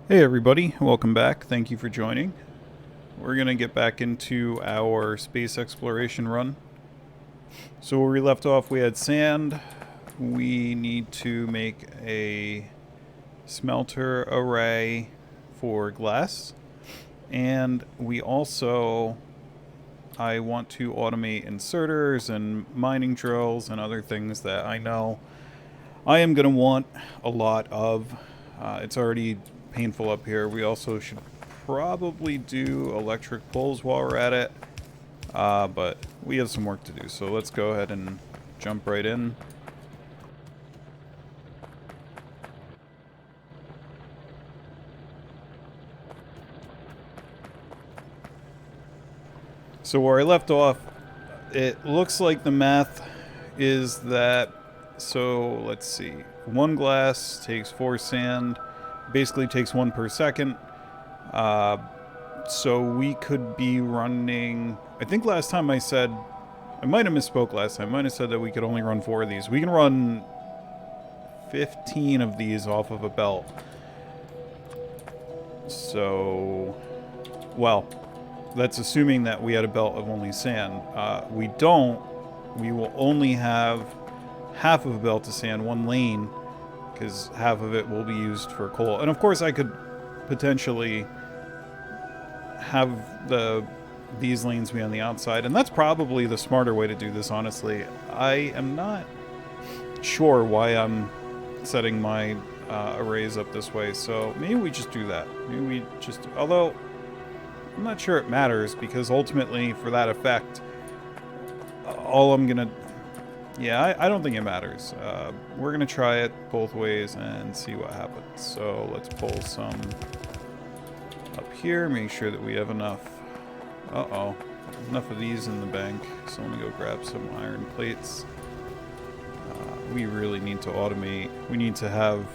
Hey everybody, welcome back. Thank you for joining. We're going to get back into our space exploration run. So where we left off, we had sand. We need to make a smelter array for glass. And we also, I want to automate inserters and mining drills and other things that I know I am going to want a lot of. It's already painful up here. We also should probably do electric poles while we're at it. But we have some work to do, so let's go ahead and jump right in. So where I left off, it looks like the math is that, so let's see, 1 glass takes 4 sand, basically takes 1 per second. So we could be running, I think last time I said, I might have misspoke last time, I might have said that we could only run 4 of these. We can run 15 of these off of a belt. So, well, that's assuming that we had a belt of only sand. We don't. We will only have half of a belt of sand, 1 lane, because half of it will be used for coal. And of course I could potentially have these lanes be on the outside, and that's probably the smarter way to do this, honestly. I am not sure why I'm setting my arrays up this way, so maybe we just do that. Maybe we just, although I'm not sure it matters, because ultimately for that effect, all I'm gonna, yeah, I don't think it matters. We're gonna try it both ways and see what happens. So let's pull some up here, make sure that we have enough. Uh-oh, enough of these in the bank, so let me go grab some iron plates. We really need to automate. We need to have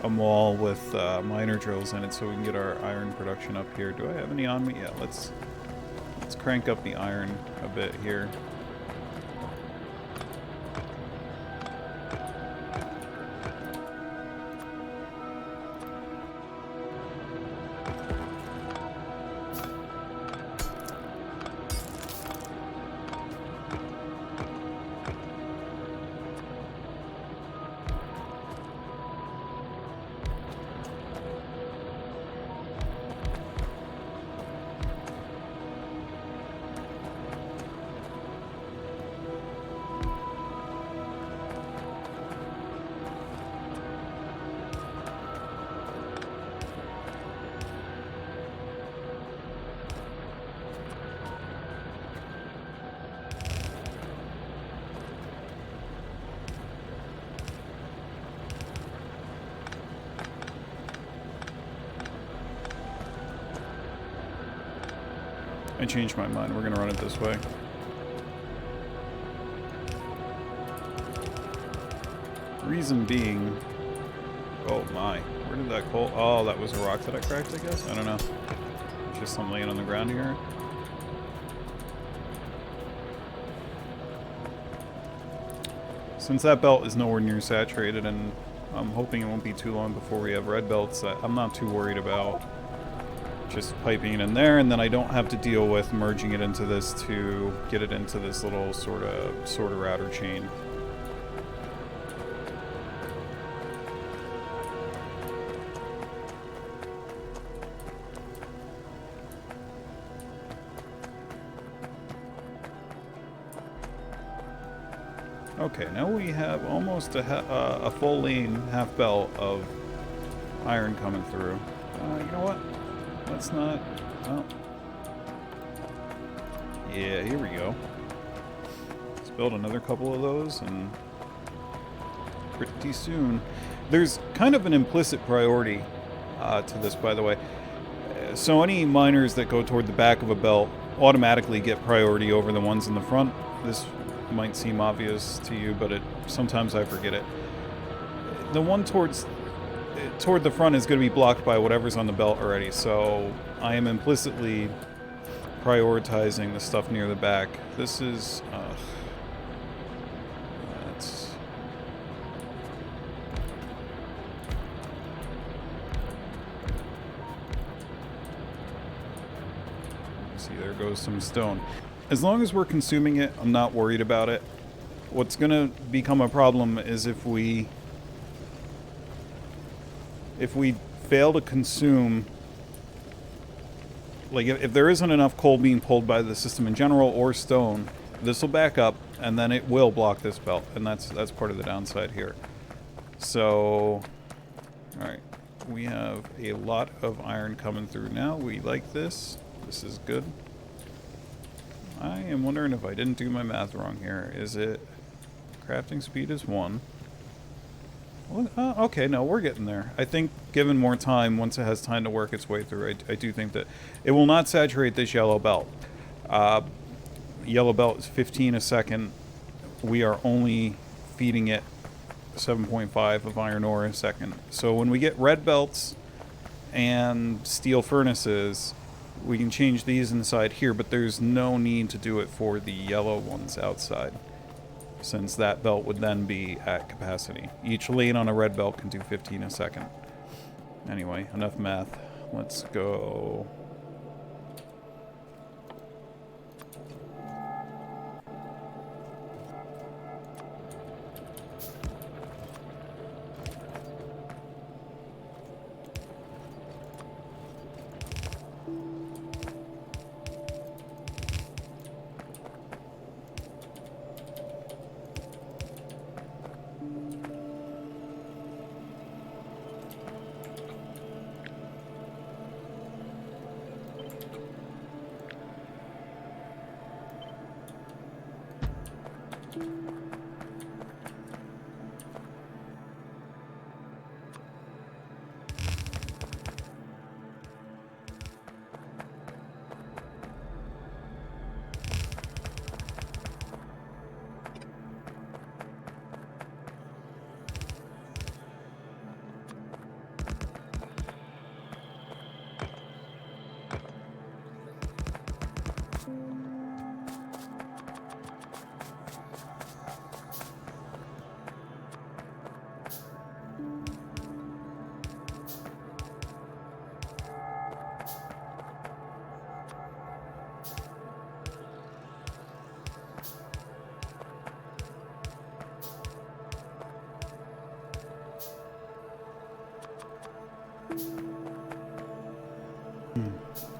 a mall with miner drills in it so we can get our iron production up here. Do I have any on me? Yeah, let's crank up the iron a bit here. I changed my mind. We're gonna run it this way. Reason being, oh my, where did that coal? Oh, that was a rock that I cracked, I guess. I don't know. Just something laying on the ground here. Since that belt is nowhere near saturated, and I'm hoping it won't be too long before we have red belts, I'm not too worried about just piping it in there, and then I don't have to deal with merging it into this to get it into this little sort of router chain. Okay, now we have almost a full lane, half belt of iron coming through. You know what? Let's not, well, yeah, here we go. Let's build another couple of those, and pretty soon. There's kind of an implicit priority to this, by the way. So any miners that go toward the back of a belt automatically get priority over the ones in the front. This might seem obvious to you, but sometimes I forget it. The one toward the front is going to be blocked by whatever's on the belt already, so I am implicitly prioritizing the stuff near the back. This is that's, See, there goes some stone. As long as we're consuming it, I'm not worried about it. What's going to become a problem is if we fail to consume, like if there isn't enough coal being pulled by the system in general or stone, this will back up and then it will block this belt, and that's part of the downside here. So, all right, we have a lot of iron coming through now. We like this. This is good. I am wondering if I didn't do my math wrong here. Is it crafting speed is 1? Well, okay, no, we're getting there. I think given more time, once it has time to work its way through, I do think that it will not saturate this yellow belt. Yellow belt is 15 a second. We are only feeding it 7.5 of iron ore a second. So when we get red belts and steel furnaces, we can change these inside here, but there's no need to do it for the yellow ones outside, since that belt would then be at capacity. Each lane on a red belt can do 15 a second. Anyway, enough math. Let's go.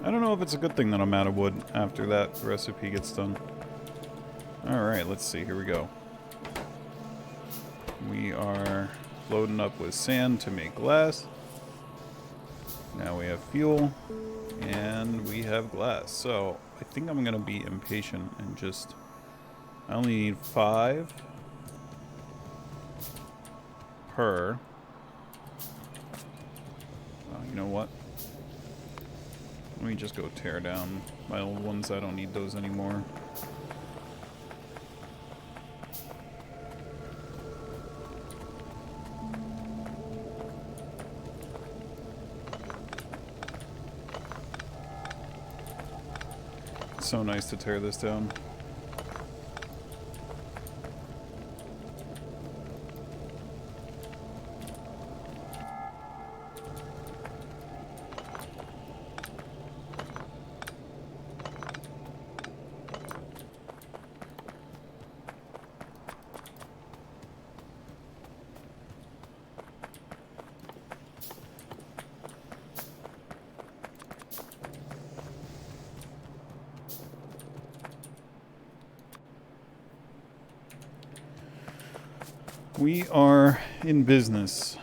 I don't know if it's a good thing that I'm out of wood after that recipe gets done. Alright, let's see. Here we go. We are loading up with sand to make glass. Now we have fuel. And we have glass. So, I think I'm going to be impatient and just... I only need 5 per... you know what? Let me just go tear down my old ones. I don't need those anymore. It's so nice to tear this down. We are in business.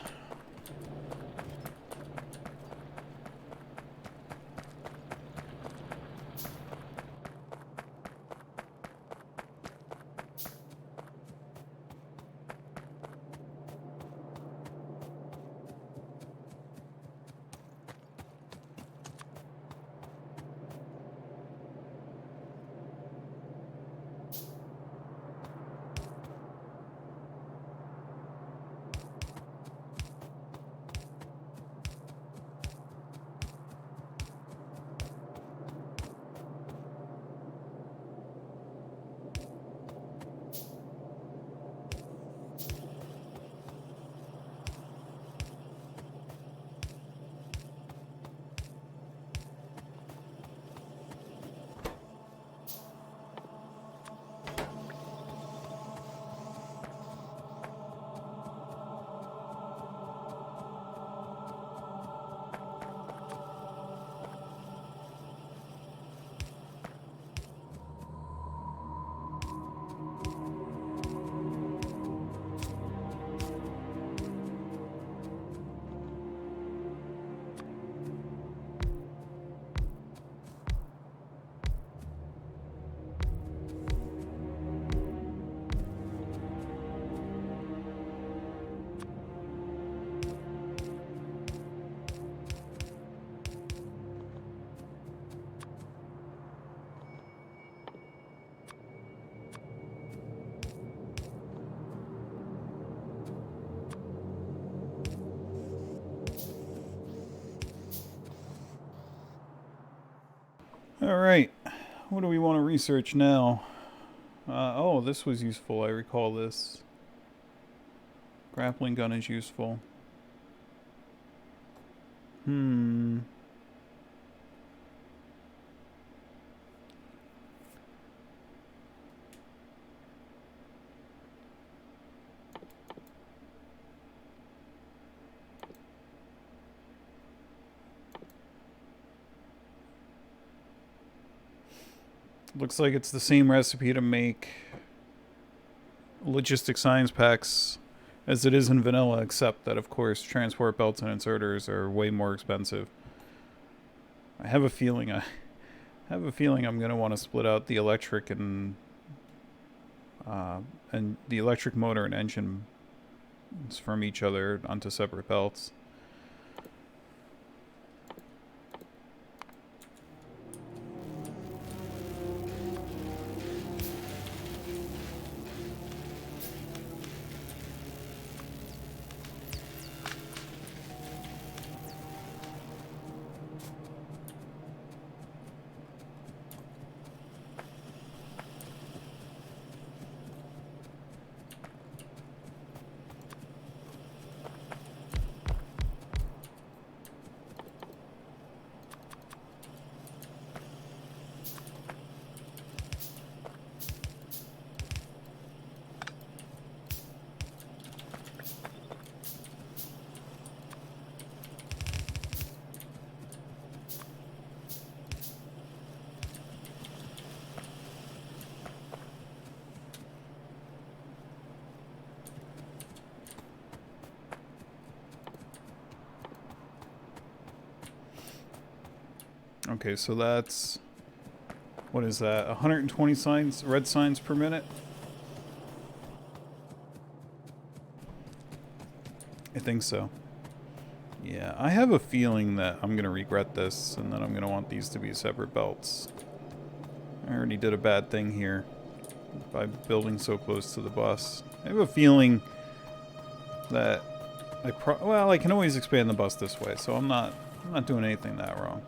Alright, what do we want to research now? Oh, this was useful, I recall this. Grappling gun is useful. Hmm. Looks like it's the same recipe to make logistic science packs as it is in vanilla, except that, of course, transport belts and inserters are way more expensive. I have a feeling I'm gonna want to split out the electric and the electric motor and engine from each other onto separate belts. Okay, so that's... what is that? 120 signs, red signs per minute? I think so. Yeah, I have a feeling that I'm going to regret this and that I'm going to want these to be separate belts. I already did a bad thing here by building so close to the bus. I have a feeling that well, I can always expand the bus this way, so I'm not doing anything that wrong.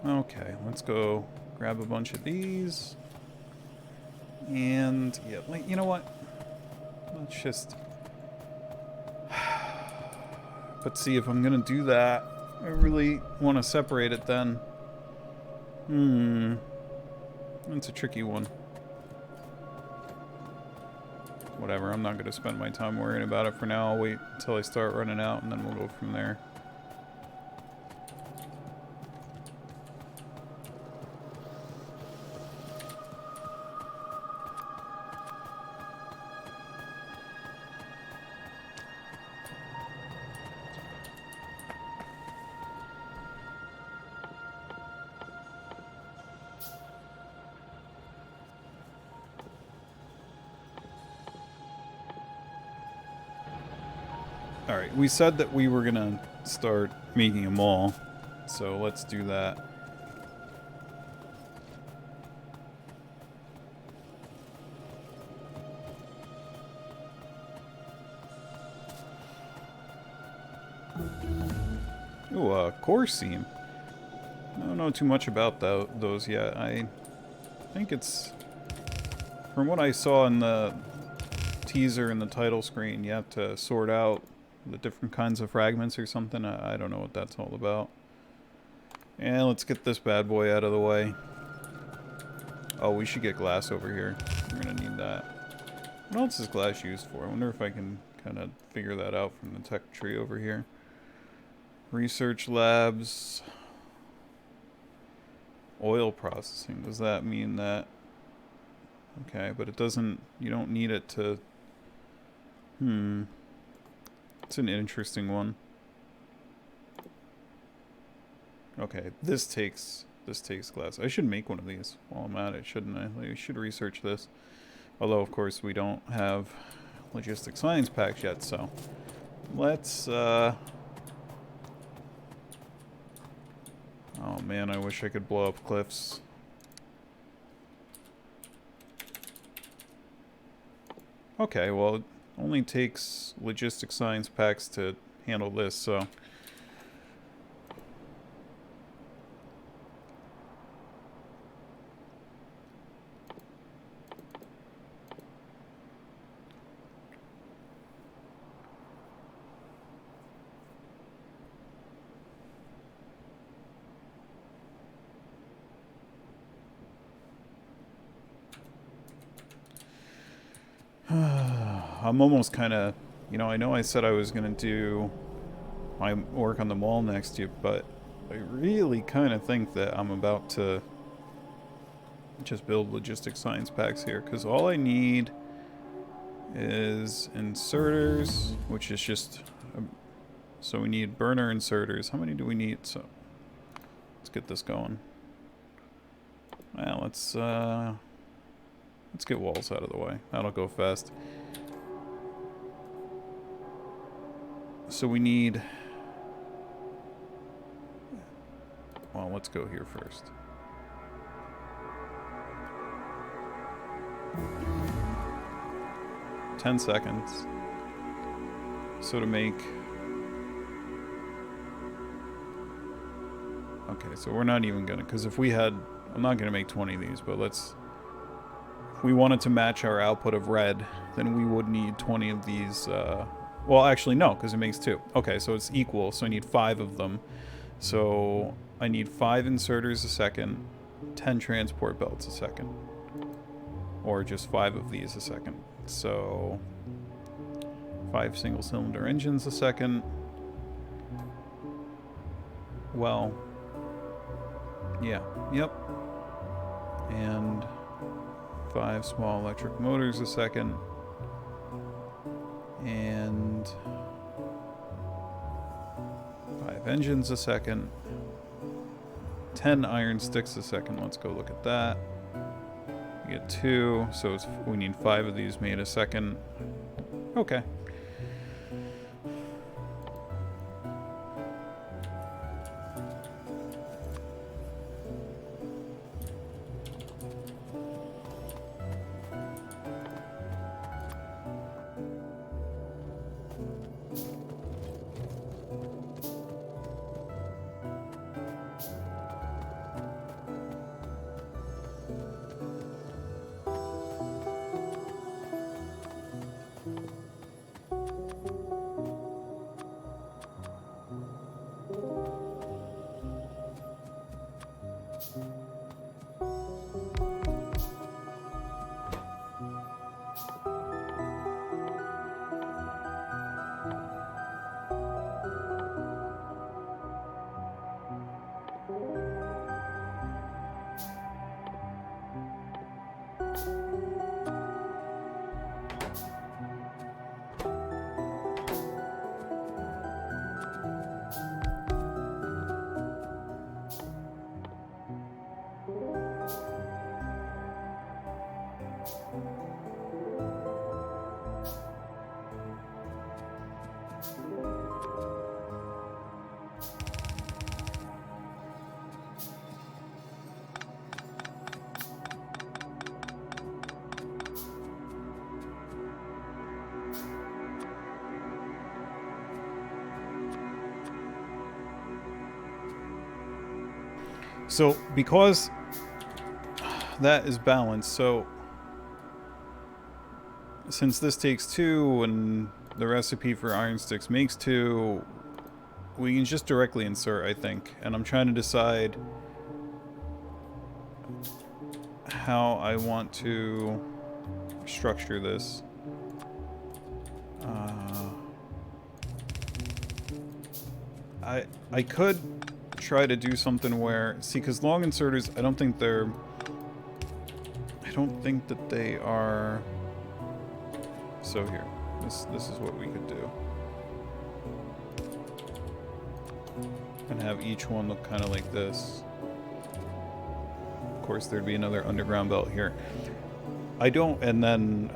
Okay, let's go grab a bunch of these. And yeah, like, you know what? Let's just... but see, if I'm gonna do that, I really want to separate it then. That's a tricky one. Whatever, I'm not gonna spend my time worrying about it for now. I'll wait until I start running out and then we'll go from there. Alright, we said that we were gonna start making a mall, so let's do that. Ooh, core seam. I don't know too much about those yet. I think it's... from what I saw in the teaser and the title screen, you have to sort out the different kinds of fragments or something. I don't know what that's all about. And let's get this bad boy out of the way. Oh, we should get glass over here. We're gonna need that. What else is glass used for? I wonder if I can kind of figure that out from the tech tree over here. Research labs. Oil processing. Does that mean that... okay, but it doesn't... you don't need it to... It's an interesting one. Okay, this takes glass. I should make one of these while I'm at it, shouldn't I? Like, I should research this. Although, of course, we don't have logistic science packs yet, so... let's, oh man, I wish I could blow up cliffs. Okay, well, it only takes logistic science packs to handle this, so... I'm almost kind of, you know I said I was going to do my work on the mall next year, but I really kind of think that I'm about to just build logistics science packs here, because all I need is inserters, which is just, so we need burner inserters. How many do we need? So let's get this going. Well, let's get walls out of the way. That'll go fast. So we need, well, let's go here first. $10 seconds. So to make, okay, so we're not even gonna, because if we had, I'm not gonna make 20 of these, but let's, if we wanted to match our output of red, then we would need 20 of these, well, actually no, because it makes 2. Okay, so it's equal, so I need 5 of them. So I need 5 inserters a second, 10 transport belts a second, or just 5 of these a second. So 5 single cylinder engines a second. Well, yeah, yep. And 5 small electric motors a second. And 5 engines a second. 10 iron sticks a second. Let's go look at that. We get 2, so we need 5 of these made a second. Okay. So because that is balanced, so since this takes 2 and the recipe for iron sticks makes 2, we can just directly insert, I think. And I'm trying to decide how I want to structure this. I could try to do something where, see, because long inserters, I don't think that they are. So here, this is what we could do, and have each one look kind of like this. Of course, there'd be another underground belt here. I don't, and then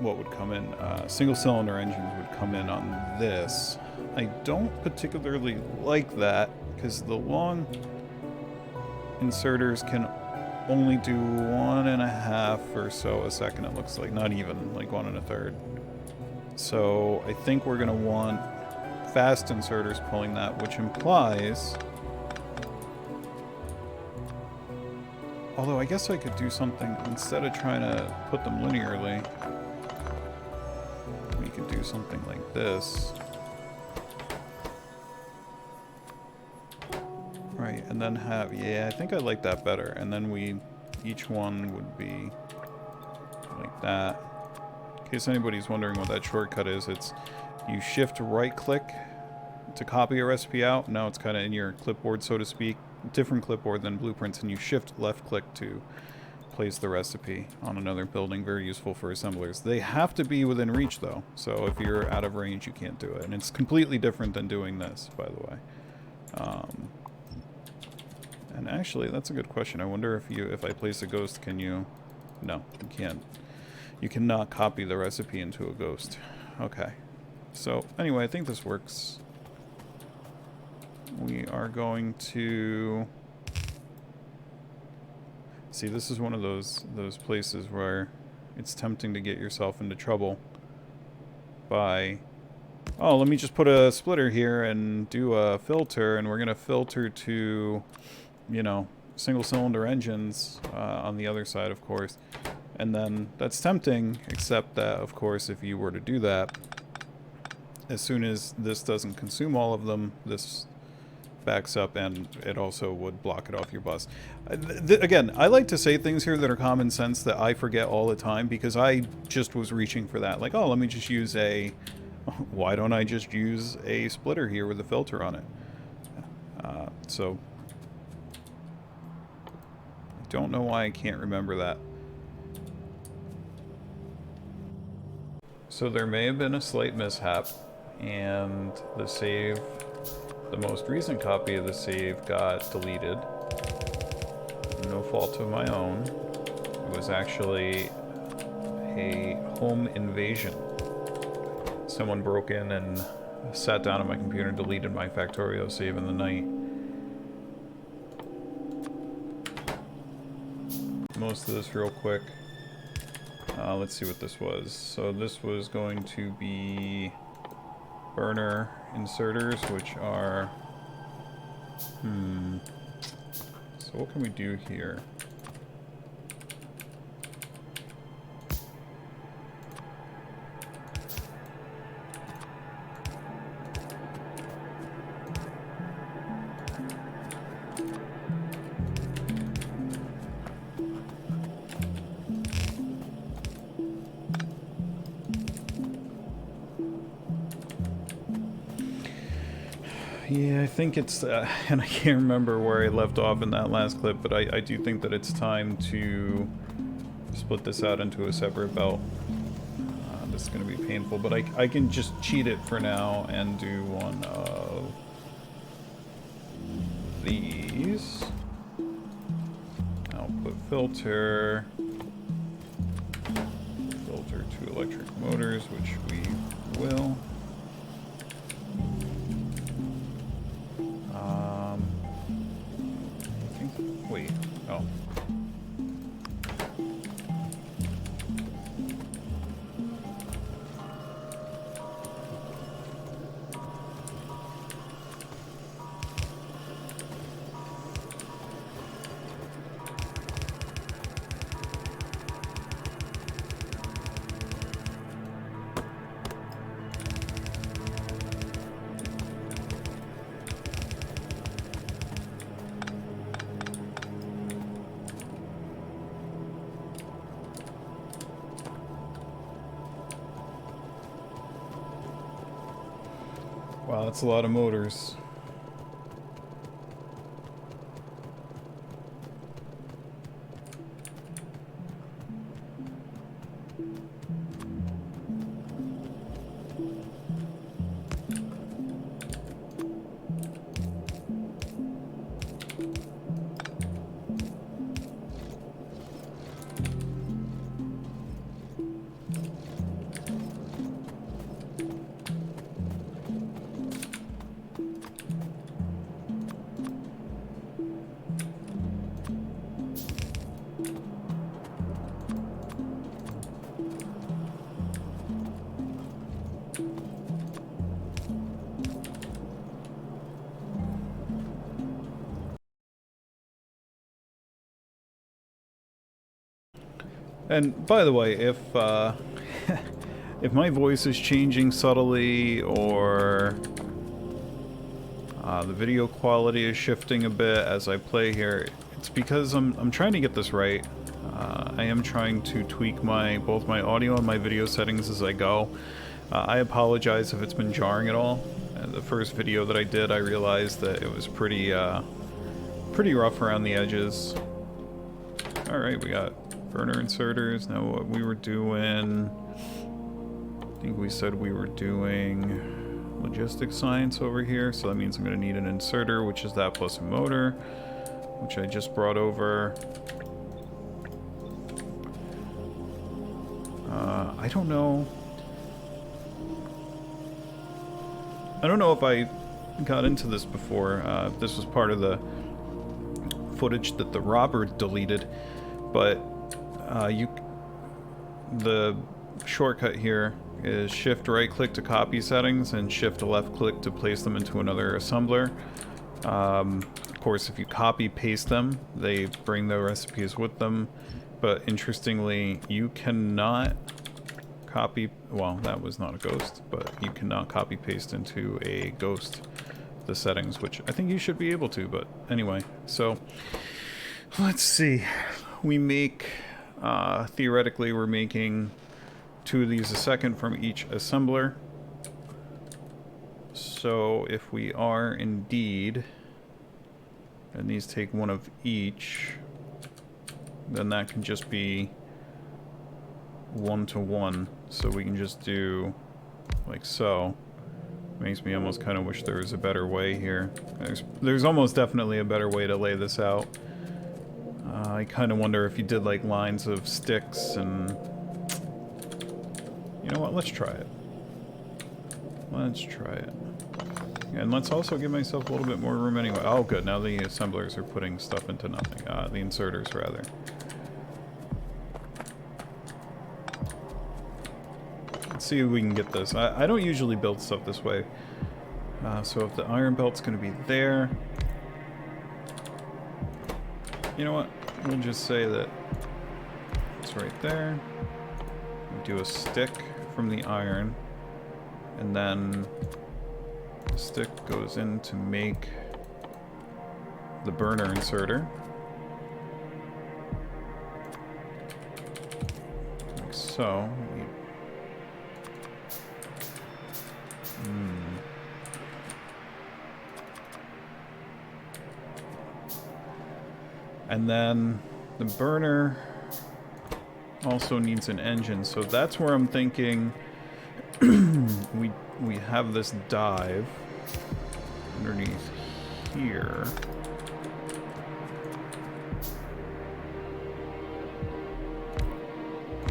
what would come in? Single cylinder engines would come in on this. I don't particularly like that, because the long inserters can only do 1.5 or so a second, it looks like. Not even, like 1 1/3. So I think we're going to want fast inserters pulling that, which implies... Although I guess I could do something, instead of trying to put them linearly, we could do something like this. Right, and then have, yeah, I think I like that better. And then each one would be like that. In case anybody's wondering what that shortcut is, it's you shift right click to copy a recipe out. Now it's kind of in your clipboard, so to speak. Different clipboard than Blueprints, and you shift left click to place the recipe on another building. Very useful for assemblers. They have to be within reach though, so if you're out of range you can't do it. And it's completely different than doing this, by the way. And actually, that's a good question. I wonder if I place a ghost, can you... No, you can't. You cannot copy the recipe into a ghost. Okay. So, anyway, I think this works. We are going to... See, this is one of those places where it's tempting to get yourself into trouble by... Oh, let me just put a splitter here and do a filter, and we're going to filter to, you know, single-cylinder engines on the other side, of course. And then that's tempting, except that, of course, if you were to do that, as soon as this doesn't consume all of them, this backs up, and it also would block it off your bus. Again, I like to say things here that are common sense that I forget all the time, because I just was reaching for that. Like, oh, let me just use a... Why don't I just use a splitter here with a filter on it? So... I don't know why I can't remember that. So there may have been a slight mishap, and the save... The most recent copy of the save got deleted. No fault of my own. It was actually a home invasion. Someone broke in and sat down on my computer and deleted my Factorio save in the night. Most of this real quick. Let's see what this was. So this was going to be burner inserters, which are... So what can we do here? Yeah, I think it's, and I can't remember where I left off in that last clip, but I do think that it's time to split this out into a separate belt. This is going to be painful, but I can just cheat it for now and do one of these. Output filter. Filter to electric motors, which we will. Wait, oh. Wow, that's a lot of motors. And by the way, if if my voice is changing subtly, or The video quality is shifting a bit as I play here. It's because I'm trying to get this right. I am trying to tweak both my audio and my video settings as I go. I apologize if it's been jarring at all. The first video that I did, I realized that it was pretty rough around the edges. Alright, we got burner inserters. Now what we were doing... I think we said we were doing logistics science over here, so that means I'm going to need an inserter, which is that plus a motor, which I just brought over. I don't know. I don't know if I got into this before, if this was part of the footage that the robber deleted, but the shortcut here is shift right click to copy settings and shift left click to place them into another assembler. Of course, if you copy paste them, they bring the recipes with them, but interestingly, you cannot copy, well, that was not a ghost, but you cannot copy paste into a ghost the settings, which I think you should be able to, but anyway. So let's see, we make theoretically we're making 2 of these a second from each assembler. So if we are indeed, and these take 1 of each, then that can just be 1 to 1. So we can just do like so. Makes me almost kind of wish there was a better way here. There's almost definitely a better way to lay this out. I kind of wonder if you did like lines of sticks and... You know what, let's try it. Let's try it. And let's also give myself a little bit more room anyway. Oh good, now the assemblers are putting stuff into nothing. The inserters rather. Let's see if we can get this. I don't usually build stuff this way. So if the iron belt's going to be there... You know what? We'll just say that it's right there. We do a stick from the iron. And then the stick goes in to make the burner inserter. Like so. And then the burner also needs an engine, so that's where I'm thinking we have this dive underneath here.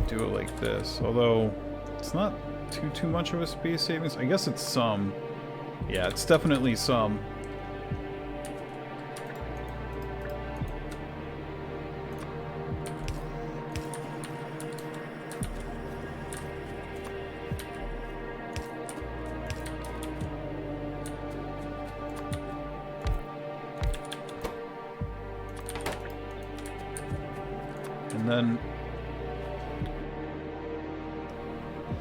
Do it like this, although it's not too much of a space savings. I guess it's some. Yeah, it's definitely some.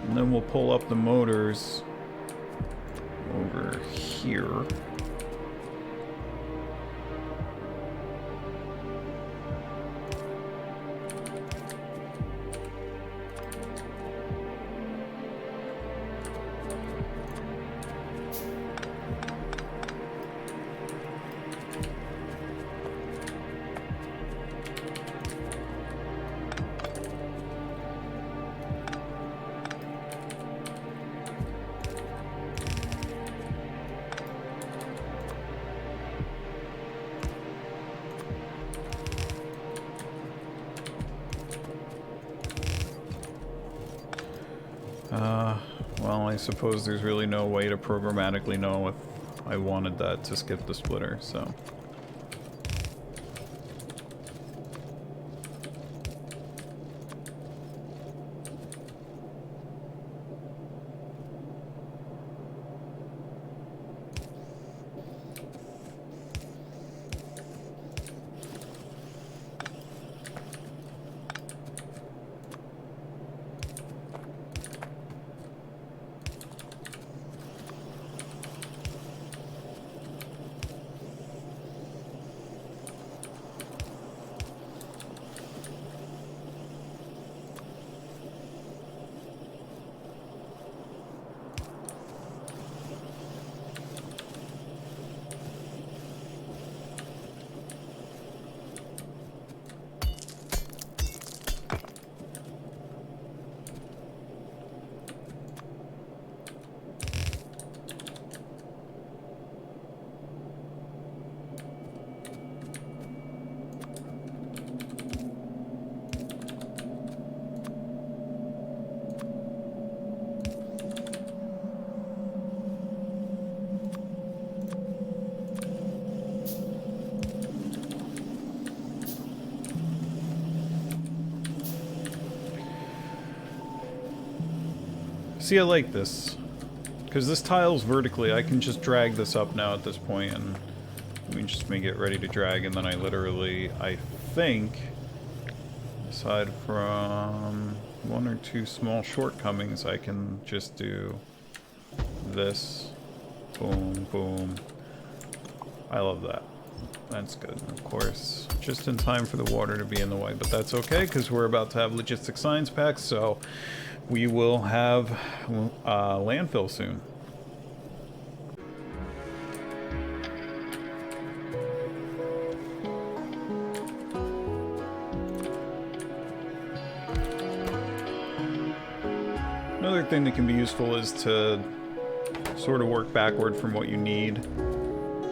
And then we'll pull up the motors over here. Well, I suppose there's really no way to programmatically know if I wanted that to skip the splitter, so... See, I like this. Because this tile's vertically, I can just drag this up now at this point, and we can just make it ready to drag, and then I literally, I think, aside from one or two small shortcomings, I can just do this. Boom, boom. I love that. That's good. Of course, just in time for the water to be in the way, but that's okay because we're about to have logistics science packs, so we will have landfill soon. Another thing that can be useful is to sort of work backward from what you need.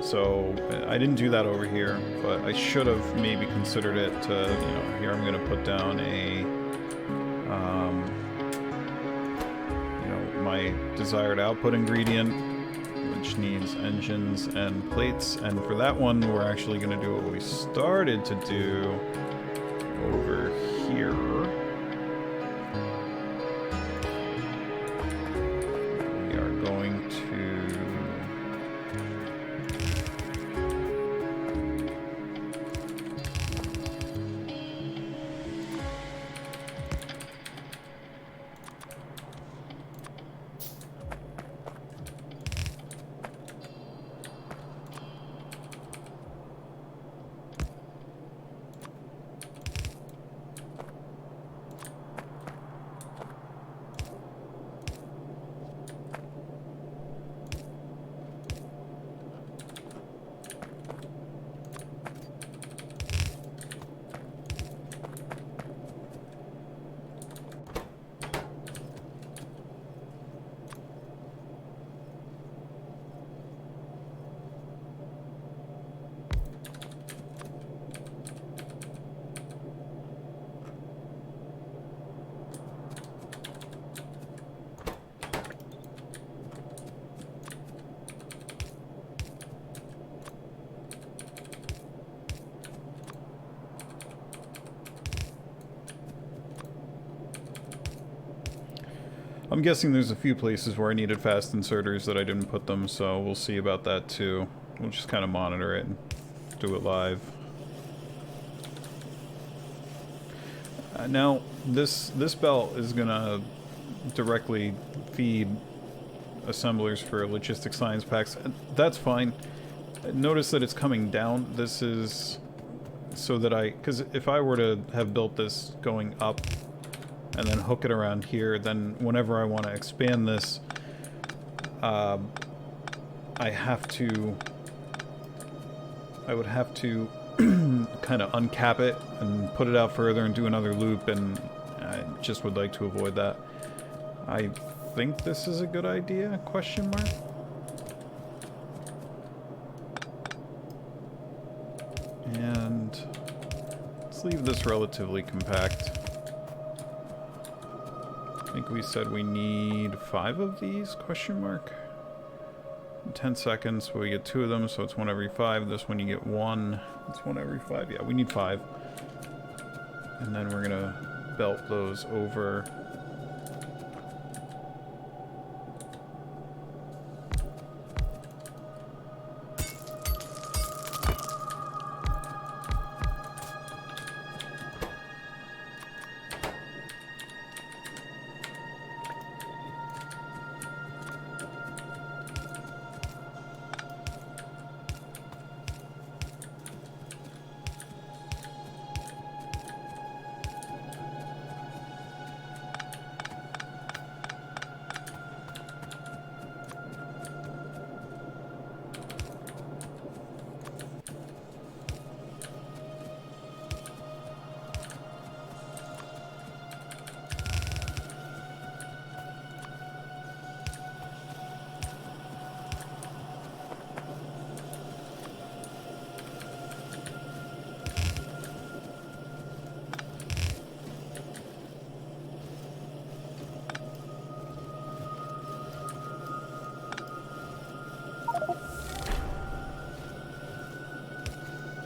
So I didn't do that over here, but I should have maybe considered it to, you know, here I'm going to put down a, you know, my desired output ingredient, which needs engines and plates. And for that one, we're actually going to do what we started to do over here. We are going to... I'm guessing there's a few places where I needed fast inserters that I didn't put them, so we'll see about that too. We'll just kind of monitor it and do it live. Now, this belt is gonna directly feed assemblers for logistics science packs. That's fine. Notice that it's coming down. This is so that because if I were to have built this going up and then hook it around here, then whenever I want to expand this, I would have to kind of uncap it and put it out further and do another loop, and I just would like to avoid that. I think this is a good idea, question mark? And let's leave this relatively compact. I think we said we need 5 of these, question mark? In 10 seconds, so we get 2 of them, so it's 1 every 5. This one you get 1. It's 1 every 5. Yeah, we need 5. And then we're gonna belt those over.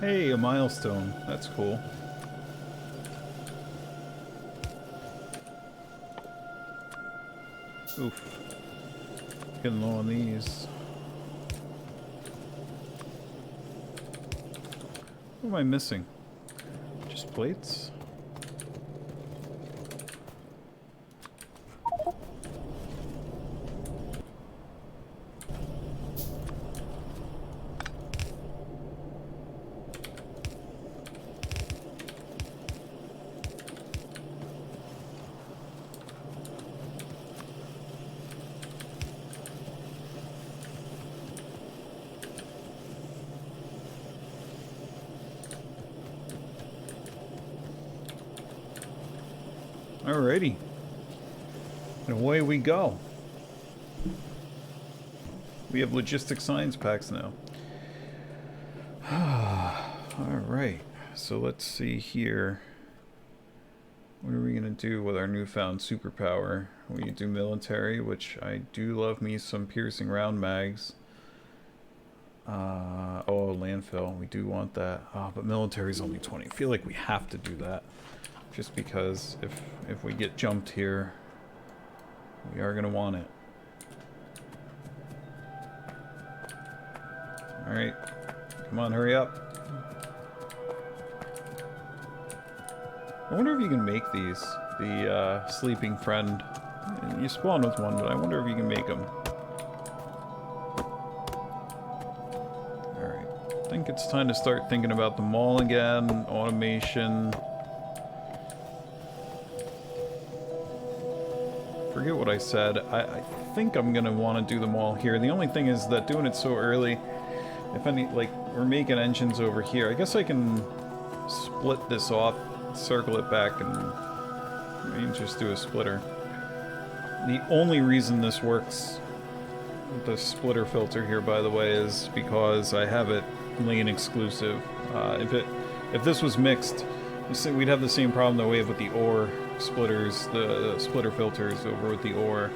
Hey, a milestone. That's cool. Oof. Getting low on these. What am I missing? Just plates? Alrighty. And away we go. We have logistic science packs now. Alright. So let's see here. What are we going to do with our newfound superpower? We do military, which I do love me some piercing round mags. Oh, landfill. We do want that. Oh, but military is only 20. I feel like we have to do that. Just because if we get jumped here, we are going to want it. Alright. Come on, hurry up. I wonder if you can make these. The sleeping friend. You spawn with one, but I wonder if you can make them. Alright. I think it's time to start thinking about the mall again. Automation. Forget what I said. I think I'm gonna want to do them all here. The only thing is that doing it so early, if any, like, we're making engines over here. I guess I can split this off, circle it back, and maybe just do a splitter. The only reason this works, the splitter filter here, by the way, is because I have it lane exclusive. If this was mixed, we'd have the same problem that we have with the ore splitters, the splitter filters over with the ore.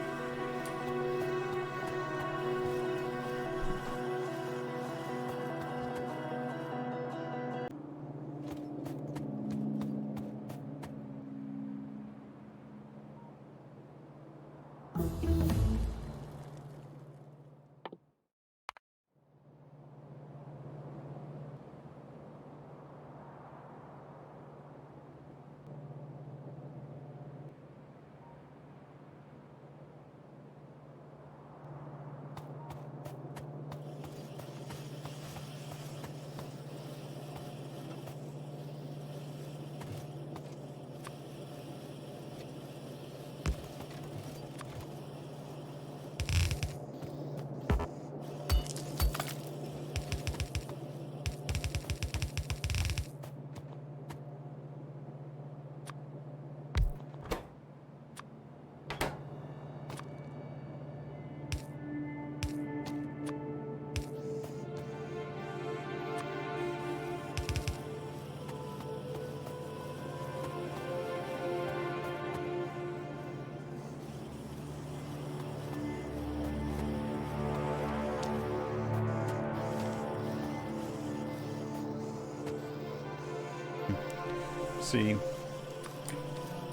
See,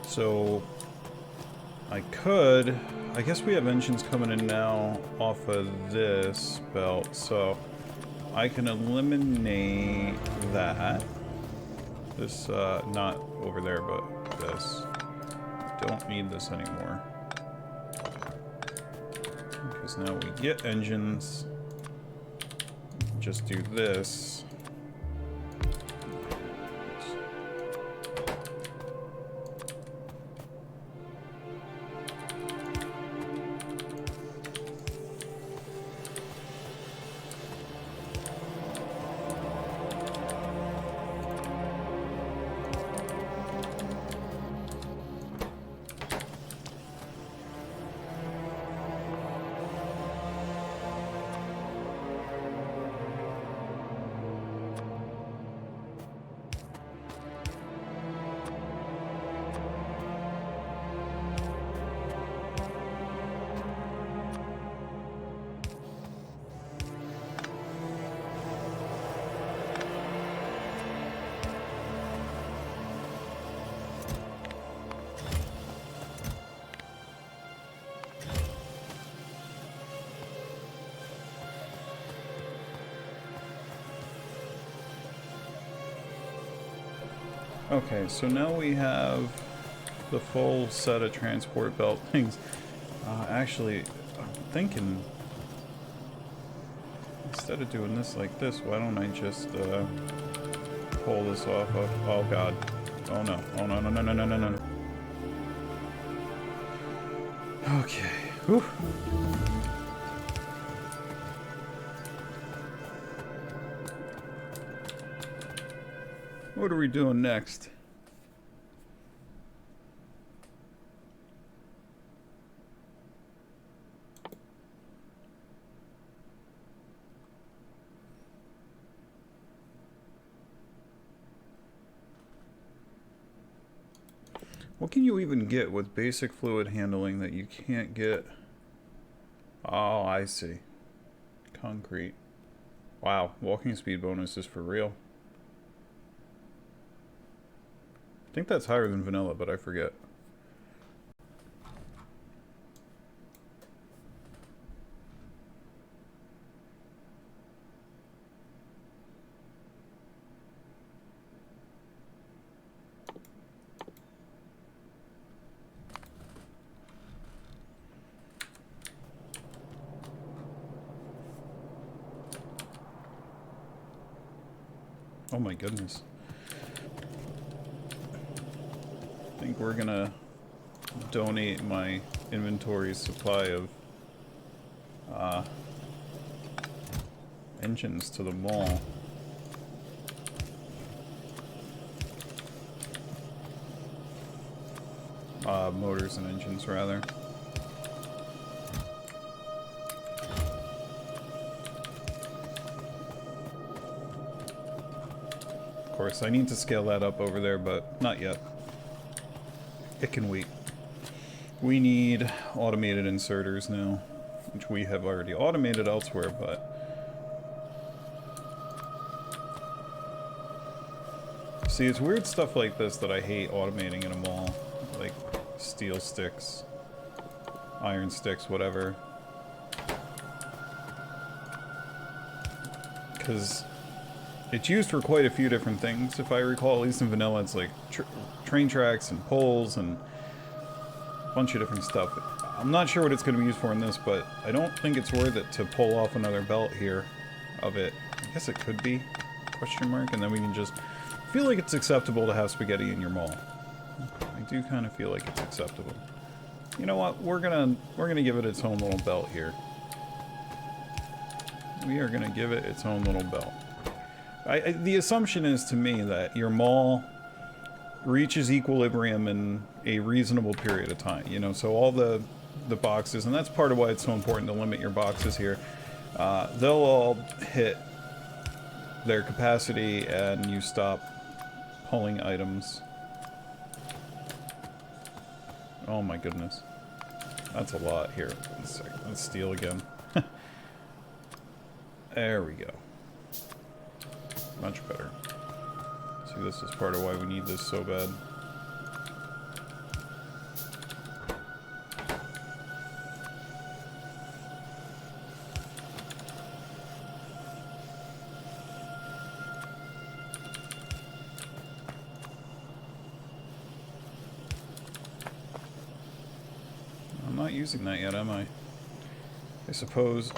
so I guess we have engines coming in now off of this belt, so I can eliminate that. This, not over there, but this. Don't need this anymore. Because now we get engines. Just do this. Okay, so now we have the full set of transport belt things. Actually, I'm thinking, instead of doing this like this, why don't I just pull this off of... Oh god. Oh no. Oh no, no, no, no, no, no, no. Okay. Whew. What are we doing next? What can you even get with basic fluid handling that you can't get? Oh, I see. Concrete. Wow, walking speed bonus is for real. I think that's higher than vanilla, but I forget. Oh my goodness. I think we're gonna donate my inventory supply of engines to the mall. Motors and engines, rather. Of course, I need to scale that up over there, but not yet. It can wait. We need automated inserters now, which we have already automated elsewhere, but... See, it's weird stuff like this that I hate automating in a mall. Like steel sticks, iron sticks, whatever. Because it's used for quite a few different things, if I recall. At least in vanilla, it's like train tracks and poles and a bunch of different stuff. I'm not sure what it's going to be used for in this, but I don't think it's worth it to pull off another belt here of it. I guess it could be, question mark, and then we can just... I feel like it's acceptable to have spaghetti in your mall. I do kind of feel like it's acceptable. You know what? We're gonna give it its own little belt here. We are gonna give it its own little belt. The assumption is to me that your mall reaches equilibrium in a reasonable period of time. You know, so all the boxes, and that's part of why it's so important to limit your boxes here. They'll all hit their capacity, and you stop pulling items. Oh my goodness. That's a lot. Here, let's steal again. There we go. Much better. See, this is part of why we need this so bad. Using that yet, am I? I suppose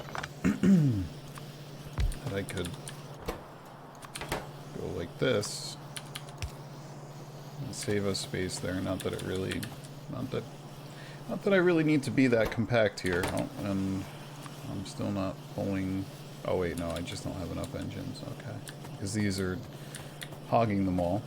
that I could go like this and save us space there. Not that it really, not that I really need to be that compact here. Oh, and I'm still not pulling. Oh wait, no, I just don't have enough engines. Okay, because these are hogging them all.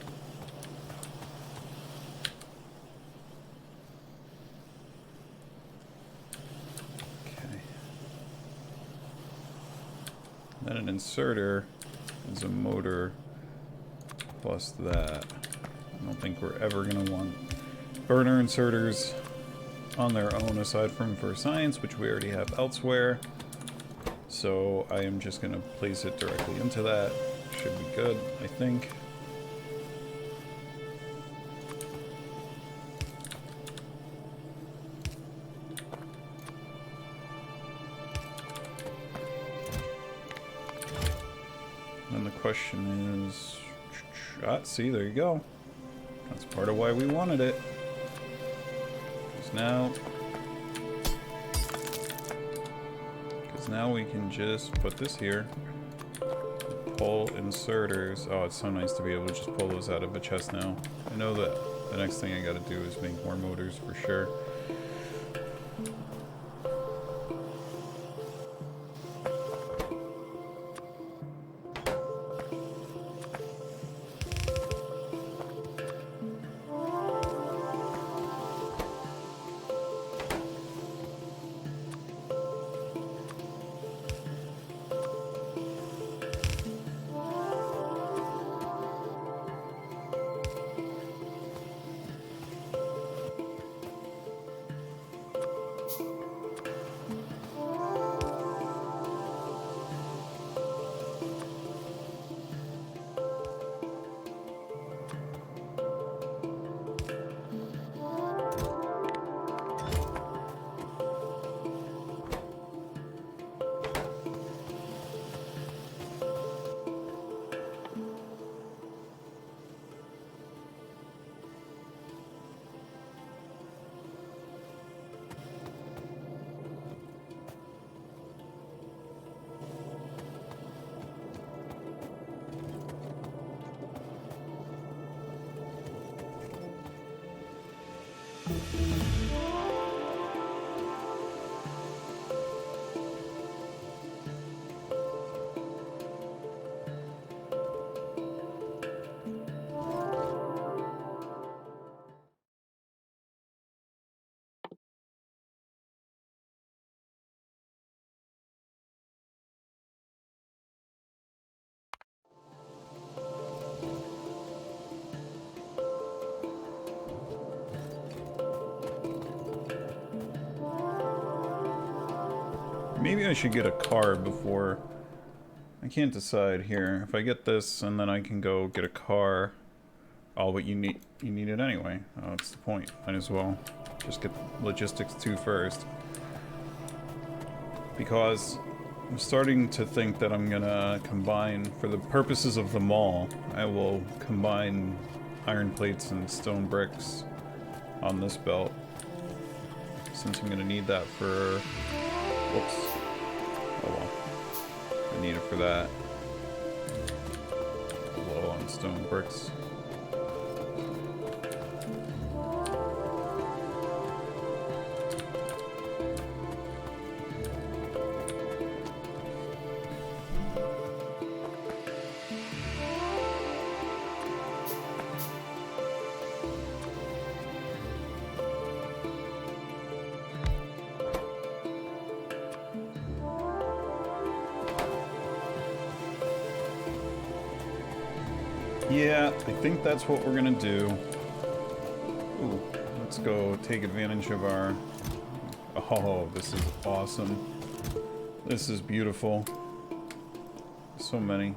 Then an inserter is a motor plus that. I don't think we're ever going to want burner inserters on their own aside from for science, which we already have elsewhere. So I am just going to place it directly into that. Should be good, I think. Question is... see, there you go. That's part of why we wanted it. Because now we can just put this here. Pull inserters. Oh, it's so nice to be able to just pull those out of a chest now. I know that the next thing I gotta do is make more motors for sure. Maybe I should get a car before... I can't decide here. If I get this and then I can go get a car... Oh, but you need it anyway. Oh, that's the point. Might as well just get logistics 2 first. Because I'm starting to think that I'm gonna combine, for the purposes of the mall, I will combine iron plates and stone bricks on this belt. Since I'm gonna need that for... Whoops. Oh well. I need it for that. Low on stone bricks. Yeah, I think that's what we're gonna do. Ooh, let's go take advantage of our... Oh, this is awesome. This is beautiful. So many.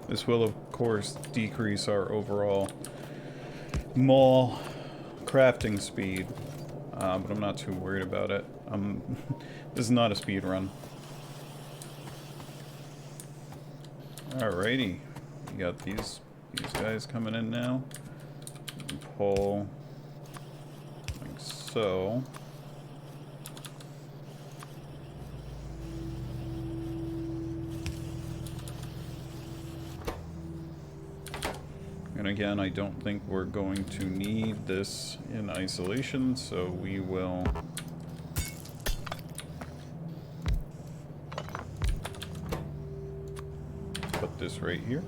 This will, of course, decrease our overall mall crafting speed, but I'm not too worried about it. This is not a speed run. Alrighty, we got these guys coming in now. Pull like so. And again, I don't think we're going to need this in isolation, so we will put this right here.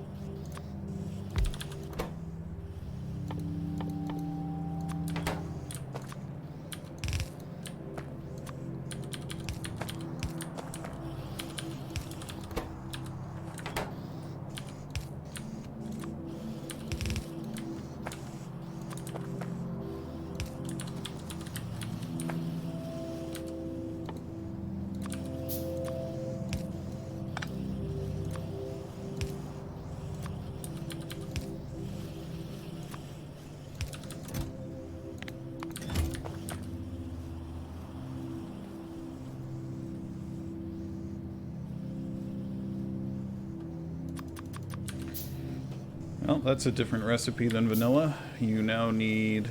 Well, that's a different recipe than vanilla. You now need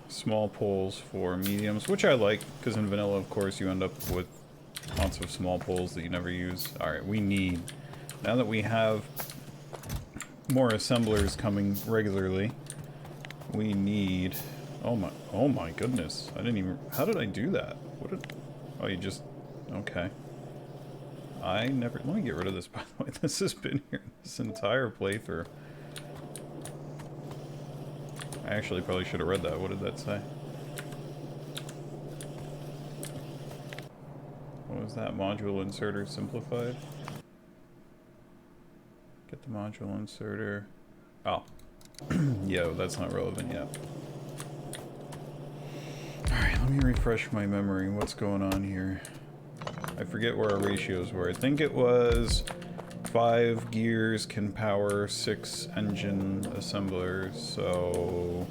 small poles for mediums, which I like, because in vanilla, of course, you end up with lots of small poles that you never use. Alright, we need, now that we have more assemblers coming regularly, we need, oh my goodness, I didn't even, how did I do that? What did, oh, you just, okay. I never, let me get rid of this, by the way. This has been here this entire playthrough. I actually probably should have read that. What did that say? What was that? Module inserter simplified? Get the module inserter. Oh. Yo, that's not relevant yet. Alright, let me refresh my memory. What's going on here? I forget where our ratios were. I think it was 5 gears can power 6 engine assemblers, so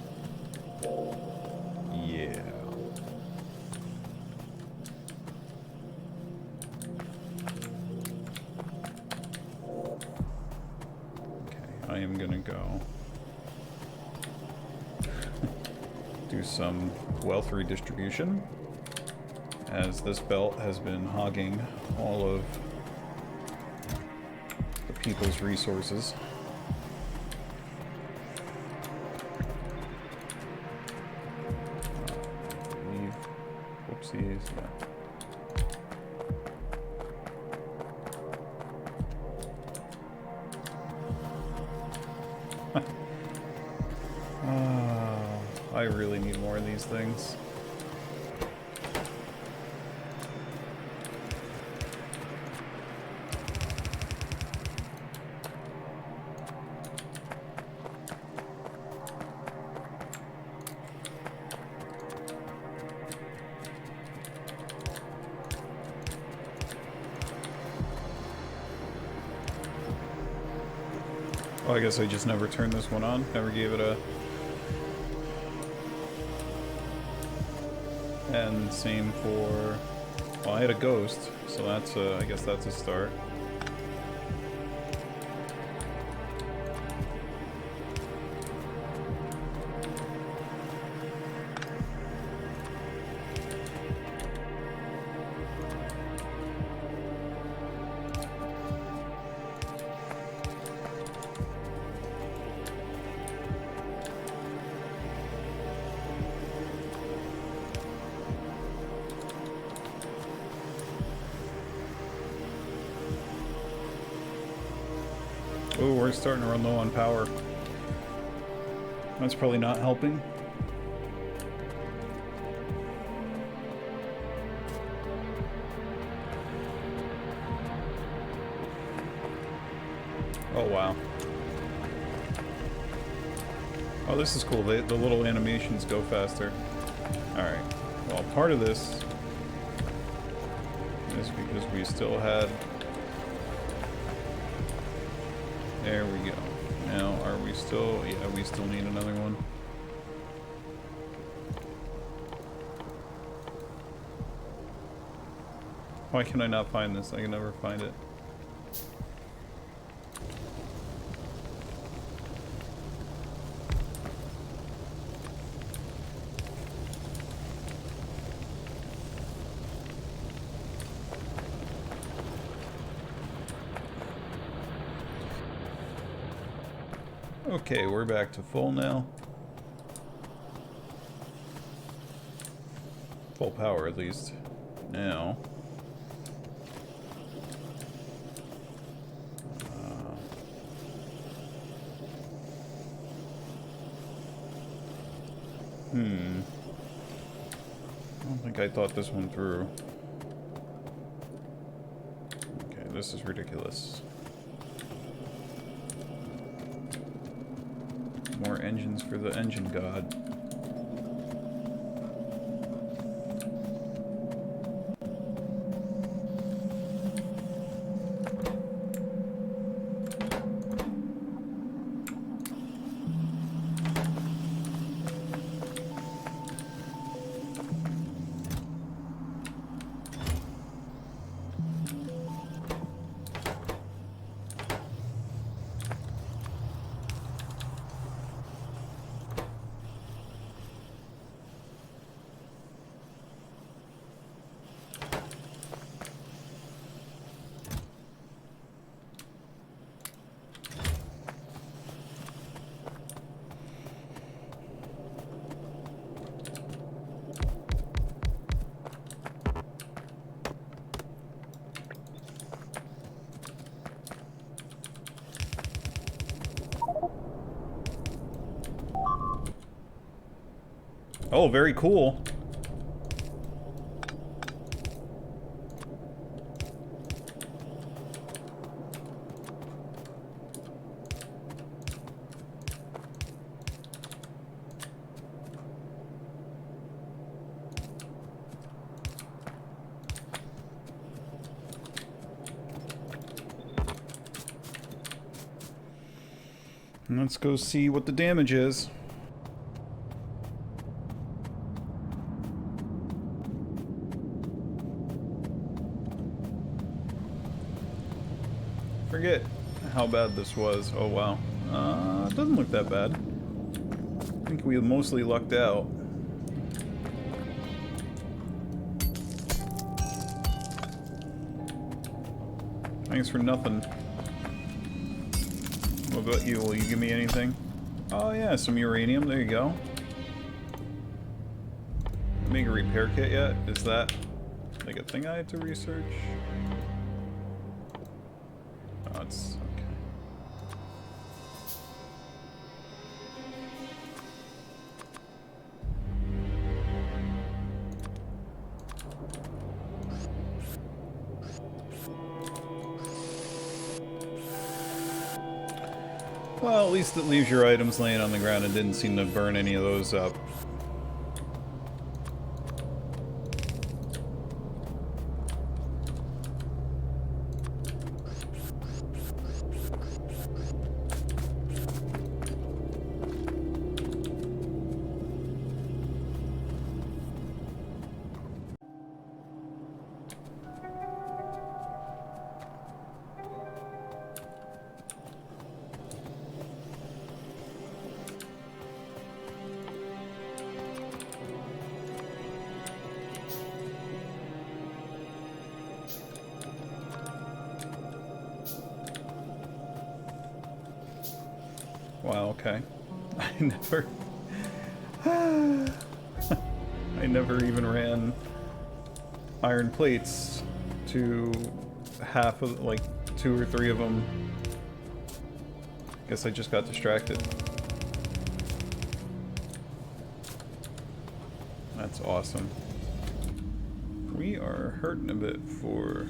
yeah. Okay, I am gonna go do some wealth redistribution, as this belt has been hogging all of the people's resources. Leave. Whoopsies. Yeah. I really need more of these things. Oh, I guess I just never turned this one on. Never gave it a... And same for... Well, I had a ghost, so that's a... I guess that's a start. Oh, we're starting to run low on power. That's probably not helping. Oh, wow. Oh, this is cool. The little animations go faster. Alright. Well, part of this is because we still had... There we go. Now, are we still... Yeah, we still need another one. Why can I not find this? I can never find it. Okay, we're back to full now. Full power, at least. Now... I don't think I thought this one through. Okay, this is ridiculous. More engines for the engine god. Oh, very cool. Let's go see what the damage is. Forget how bad this was. Oh wow. It doesn't look that bad. I think we mostly lucked out. Thanks for nothing. What about you? Will you give me anything? Oh yeah, some uranium. There you go. Make a repair kit yet? Is that like a thing I have to research? Oh, it's okay. Well, at least it leaves your items laying on the ground and didn't seem to burn any of those up. Wow, okay. I never even ran iron plates to half of, like, 2 or 3 of them. Guess I just got distracted. That's awesome. We are hurting a bit for...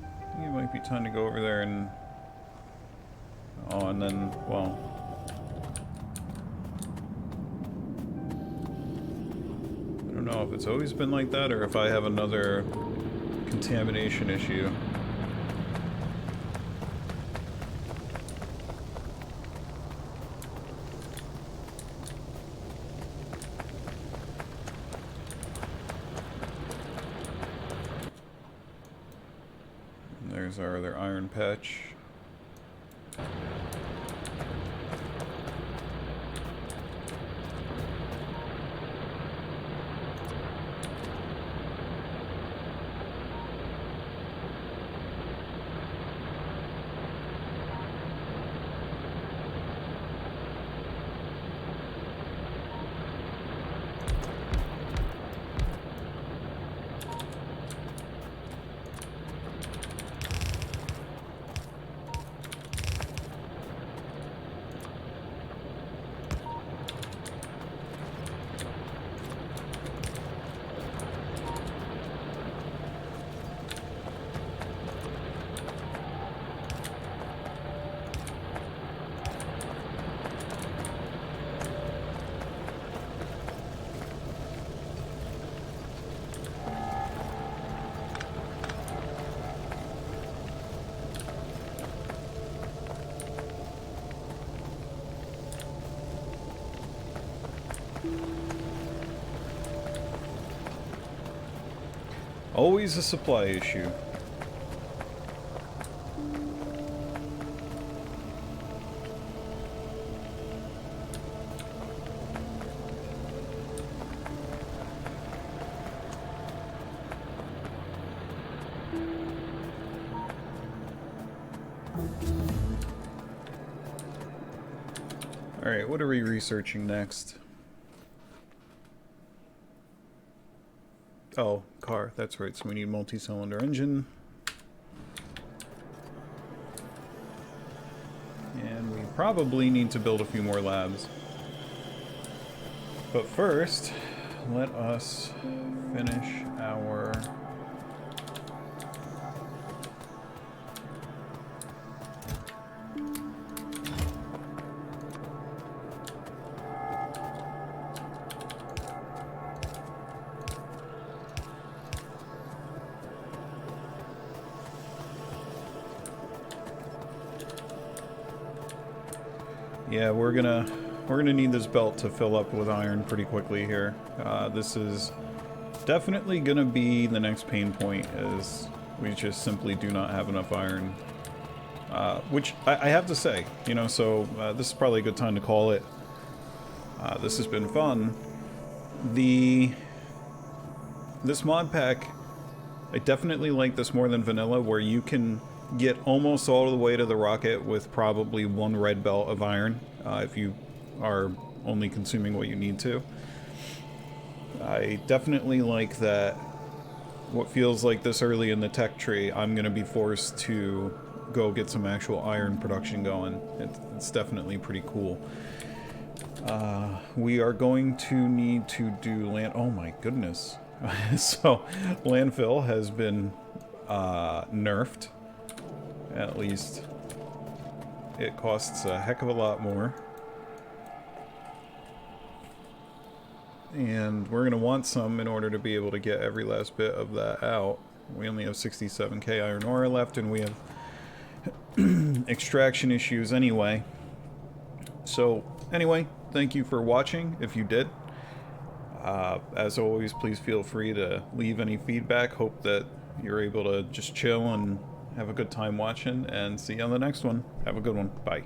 I think it might be time to go over there and... Oh, and then, well... I don't know if it's always been like that or if I have another contamination issue. And there's our other iron patch. Always a supply issue. Alright, what are we researching next? Oh, car, that's right, so we need multi-cylinder engine. And we probably need to build a few more labs. But first, let us finish our... Yeah, we're gonna need this belt to fill up with iron pretty quickly here. This is definitely gonna be the next pain point, as we just simply do not have enough iron. Which I have to say, you know, so this is probably a good time to call it. This has been fun. This mod pack, I definitely like this more than vanilla, where you can get almost all the way to the rocket with probably one red belt of iron, if you are only consuming what you need to. I definitely like that what feels like this early in the tech tree, I'm going to be forced to go get some actual iron production going. It's definitely pretty cool. We are going to need to do land... Oh my goodness. So, landfill has been nerfed. At least it costs a heck of a lot more. And we're going to want some in order to be able to get every last bit of that out. We only have 67k iron ore left, and we have extraction issues anyway. So, anyway, thank you for watching, if you did. As always, please feel free to leave any feedback. Hope that you're able to just chill and have a good time watching, and see you on the next one. Have a good one. Bye.